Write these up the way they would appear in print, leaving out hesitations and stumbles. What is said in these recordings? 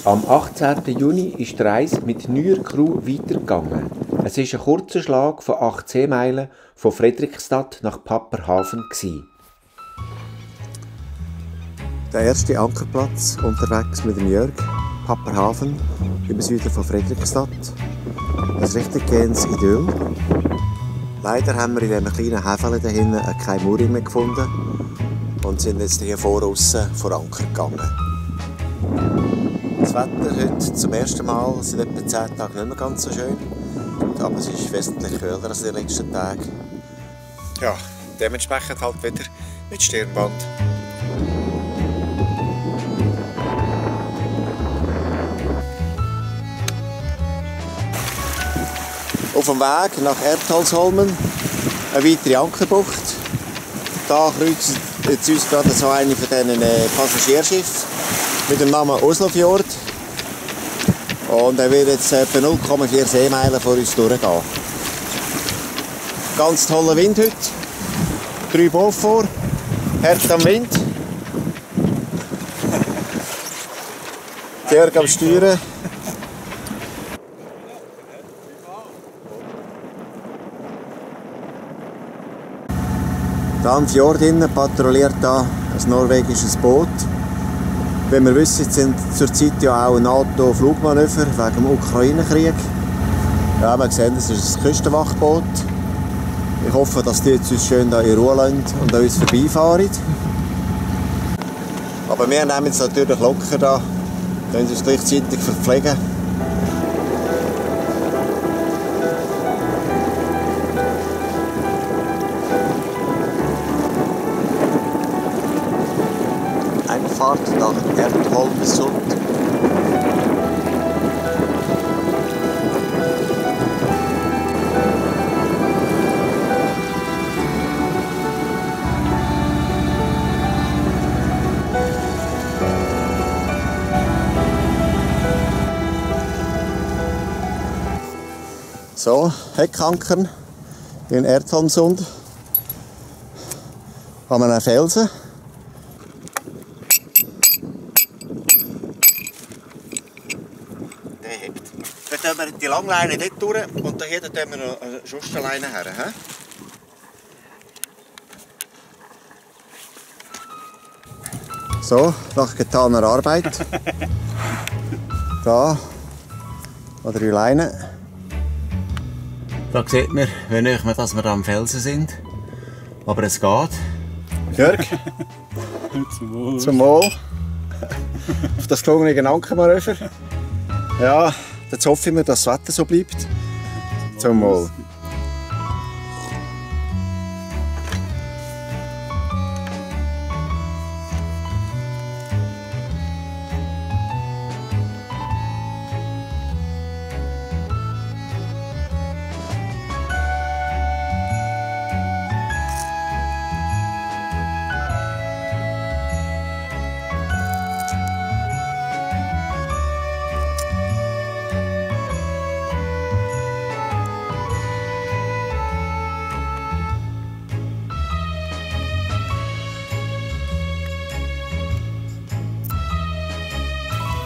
Am 18. Juni ist die Reise mit neuer Crew weitergegangen. Es war ein kurzer Schlag von 8 Seemeilen von Fredrikstad nach Paperhaven. Der erste Ankerplatz unterwegs mit dem Jörg, Paperhaven, im Süden von Fredrikstad. Ein richtig gehendes Idyll. Leider haben wir in diesem kleinen Häfele da hinten keine Mooring mehr gefunden und sind jetzt hier draussen vor Anker gegangen. Das Wetter heute zum ersten Mal seit etwa 10 Tagen nicht mehr ganz so schön, aber es ist wesentlich kühler als in den letzten Tagen. Ja, dementsprechend halt wieder mit Stirnband. Auf dem Weg nach Erdhalsholmen eine weitere Ankerbucht. Da kreuzt jetzt uns gerade so eine von diesen Passagierschiffen mit dem Namen Oslofjord. Und er wird jetzt etwa 0,4 Seemeilen vor uns durchgehen. Ganz toller Wind heute. 3 Boote vor. Hart am Wind. Jörg am Steuern. Da am Fjord patrouilliert da ein norwegisches Boot. Wie wir wissen, sind zurzeit ja auch NATO-Flugmanöver wegen dem Ukraine-Krieg. Ja, wir sehen, das ist ein Küstenwachboot. Ich hoffe, dass die jetzt uns schön in Ruhe lassen und an uns vorbeifahren. Aber wir nehmen es natürlich locker da, können uns gleichzeitig verpflegen. Einfahrt nach Erdholmsund. So, Heckankern in Erdholmsund. Haben wir einen Felsen. Dann tun wir die Langleine dort durch und hier tun wir noch eine Schusterleine her. He? So, nach getaner Arbeit. Da, an 3 Leinen. Da sieht man, wie nah wir, dass wir am Felsen sind. Aber es geht. Jörg? Zum Wohl. Auf das gelungene Ankermanöver. Ja, jetzt hoffen wir, dass das Wetter so bleibt. Zum Wohl.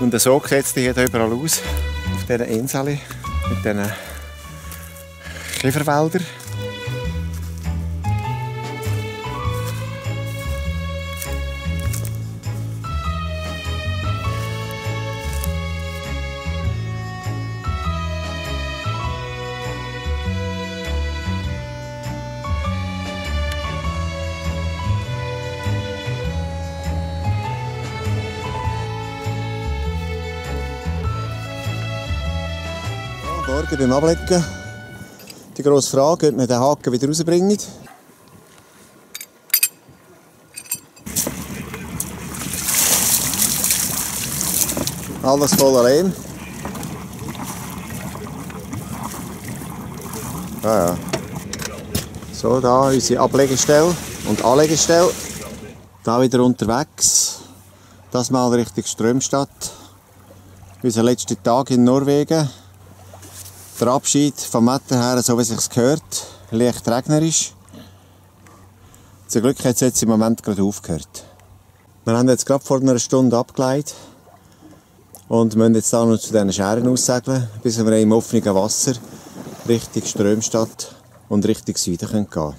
Und so sieht es hier überall aus, auf dieser Insel mit diesen Kieferwäldern. Morgen beim Ablecken. Die grosse Frage, ob wir den Haken wieder rausbringen. Alles voller Lehm. Ja. So, da unsere Ablegestelle und Anlegestelle. Da wieder unterwegs. Das mal Richtung Strömstad. Unser letzter Tag in Norwegen. Der Abschied vom Wetter her, so wie es sich gehört, leicht regnerisch. Zum Glück hat es jetzt im Moment gerade aufgehört. Wir haben jetzt gerade vor einer Stunde abgeleitet Und wir müssen jetzt hier noch zu diesen Schären aussegeln, bis wir im offenen Wasser Richtung Strömstadt und Richtung Süden gehen können.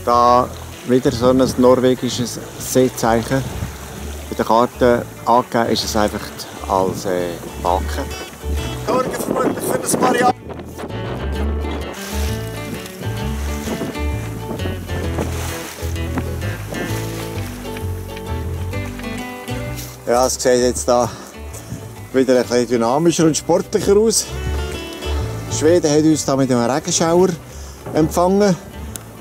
Da wieder so ein norwegisches Seezeichen. Bei der Karte angegeben ist es einfach als Baken. Sorgen vermutlich für ein paar Jahre. Ja, es sieht jetzt da wieder ein bisschen dynamischer und sportlicher aus. Schweden hat uns da mit einem Regenschauer empfangen.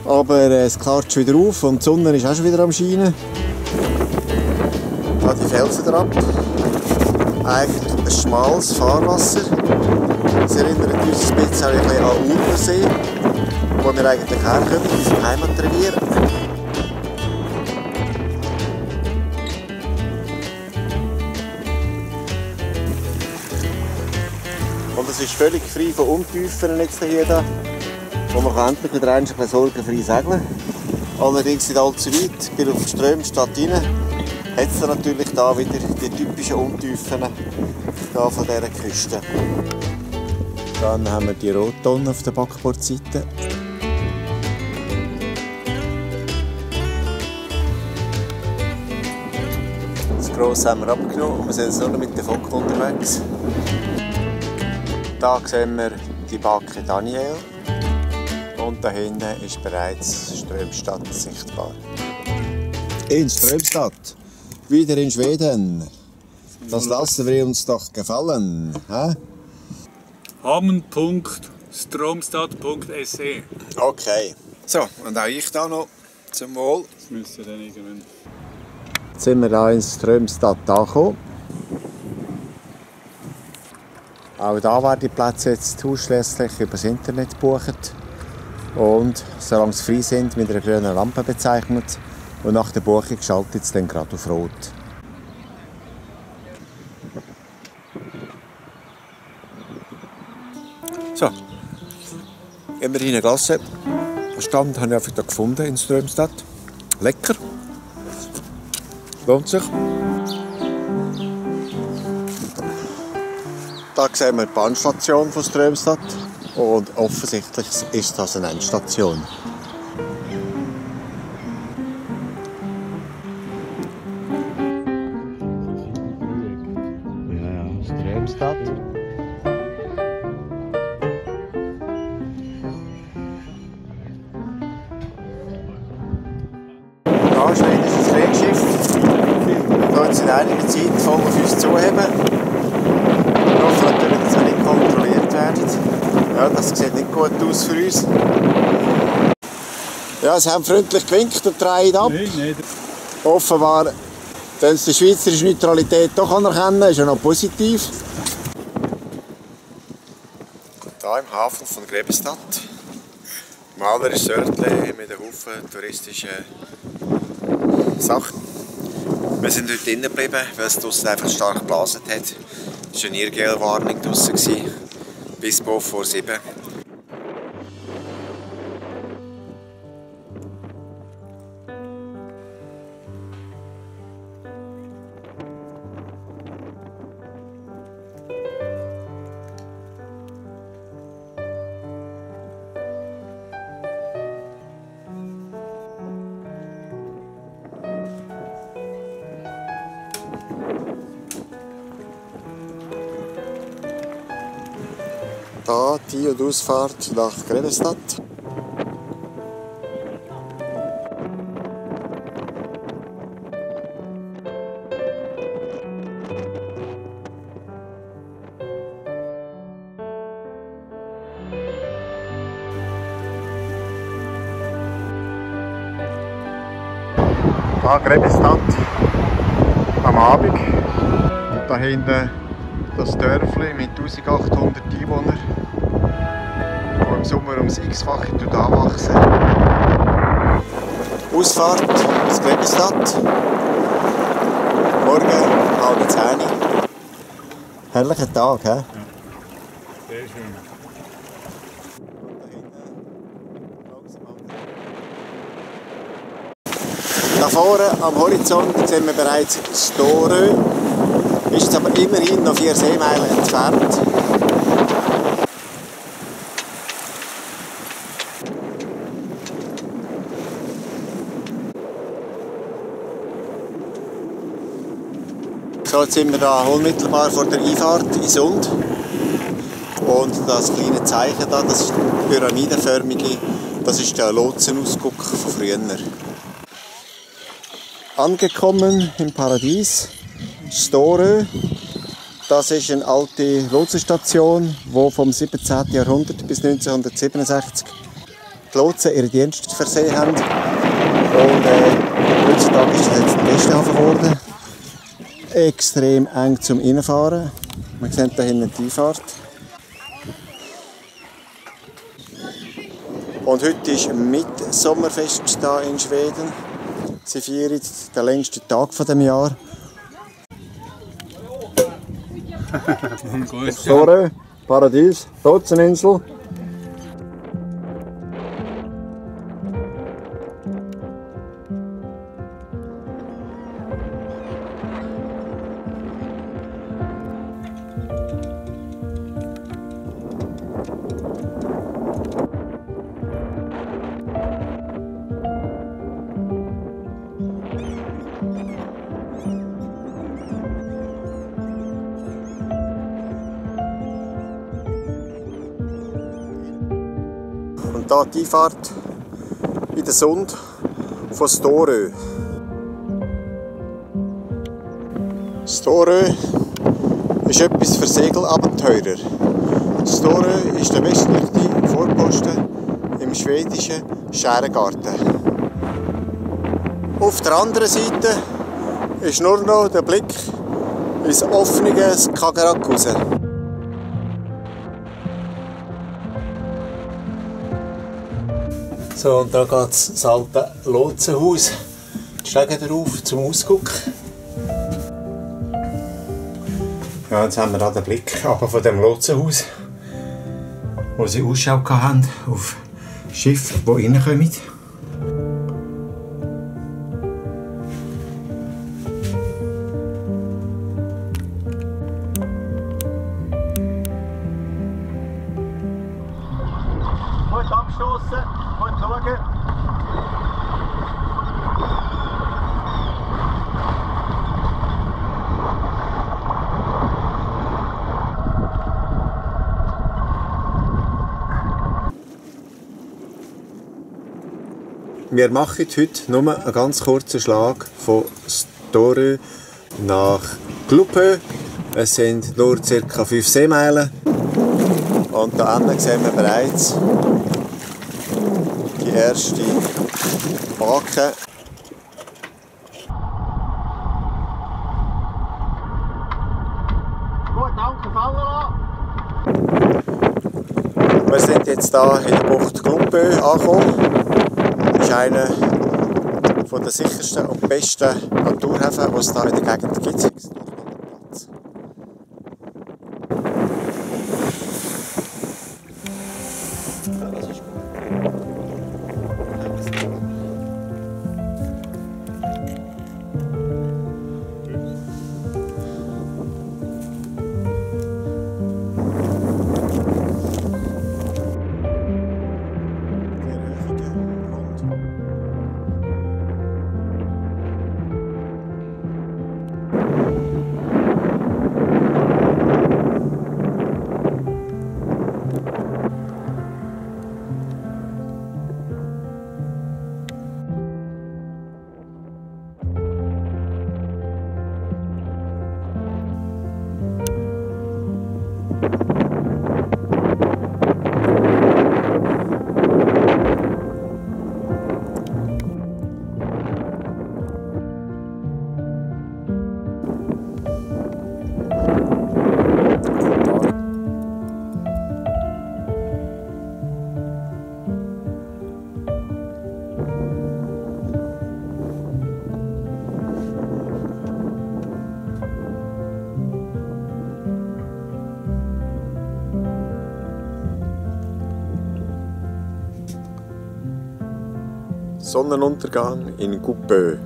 Aber es klart schon wieder auf und die Sonne ist auch schon wieder am Scheinen. Da die Felsen drauf. Eigentlich ein schmales Fahrwasser. Es erinnert uns ein bisschen an Urnersee, wo wir eigentlich herkommen, unser Heimatrevier. Und es ist völlig frei von Untiefen jetzt hier. Wo man endlich wieder ein bisschen sorgenfrei segeln kann. Allerdings nicht allzu weit, bis auf die Strömstadt rein. Hat es natürlich da wieder die typischen Untiefen da von dieser Küste. Dann haben wir die Rottonne auf der Backbordseite. Das Grosse haben wir abgenommen und wir sind jetzt nur noch mit den Focken unterwegs. Hier sehen wir die Backe Daniel. Und da hinten ist bereits Strömstadt sichtbar. In Strömstadt, wieder in Schweden. Das lassen wir uns doch gefallen. Hamn.stromstadt.se. Okay. So, und auch ich da noch zum Wohl. Das müsste dann irgendwann. Jetzt sind wir hier in Strömstadt angekommen. Auch da werden die Plätze jetzt ausschließlich über das Internet gebucht. Und solange sie frei sind, mit einer grünen Lampe bezeichnet. Und nach der Buchung schaltet es dann gerade auf Rot. So, immerhin eine Glasse. Den Stand habe ich einfach gefunden in Strömstadt. Lecker. Lohnt sich. Da sehen wir die Bahnstation von Strömstadt. Und offensichtlich ist das eine Endstation. Ja, Strömstadt. Da ist ein schwedisches Kriegsschiff. Wir können es in einiger Zeit voll auf uns zuheben. Wir hoffen natürlich, dass wir nicht kontrolliert werden. Ja, das sieht nicht gut aus für uns. Ja, sie haben freundlich gewinkt und drehen ab. Nein. Offenbar, wenn sie die schweizerische Neutralität doch anerkennen, ist ja noch positiv. Hier im Hafen von Grebenstadt. Malerisches Örtchen mit einem Haufen touristischer Sachen. Wir sind heute drinnen geblieben, weil es draussen einfach stark geblasen hat. Es war eine Irrgelwarnung draussen. Bis vor 7. Da die und Ausfahrt nach Grebenstadt. Da Grebenstadt am Abend. Und da hinten das Dörfli mit 1800 Einwohnern, das im Sommer ums x-fache anwachsen. Ausfahrt aus Grebenstadt. Morgen 9:30. Herrlicher Tag, he? Sehr schön. Da vorne am Horizont sehen wir bereits Storö, ist jetzt aber immerhin noch 4 Seemeilen entfernt. So, jetzt sind wir da unmittelbar vor der Einfahrt in Sund. Und das kleine Zeichen da, das ist pyramidenförmige, das ist der Lotsenausguck von früher. Angekommen im Paradies, Storö. Das ist eine alte Lotsenstation, die vom 17. Jahrhundert bis 1967 die Lotsen ihre Dienste versehen haben. Und heutzutage ist das jetzt ein Gästehafen geworden. Extrem eng zum Reinfahren. Man sieht da hinten die Einfahrt. Und heute ist Mitsommerfest hier in Schweden. Sie feiern den längsten Tag dieses Jahr. Storö, Paradies, Lotseninsel. Und hier die Einfahrt in den Sund von Storö. Storö ist etwas für Segelabenteurer. Storö ist der westlichste Vorposten im schwedischen Schärengarten. Auf der anderen Seite ist nur noch der Blick ins offene Skagerrak raus. So, und da geht das alte Lotsenhaus. Steigen wir auf zum Ausguck. Ja, jetzt haben wir da den Blick aber von dem Lotsenhaus, wo sie Ausschau hatten auf Schiffe, die reinkommen. Gut abstoßen, gut schauen. Wir machen heute nur einen ganz kurzen Schlag von Storö nach Glupö. Es sind nur ca. 5 Seemeilen. Und da hinten sehen wir bereits die erste Bake. Gut, danke, Fallera. Wir sind jetzt hier in der Bucht Glupö angekommen. Das ist einer der sichersten und besten Naturhäfen, die es hier in der Gegend gibt. Sonnenuntergang in Coupeux.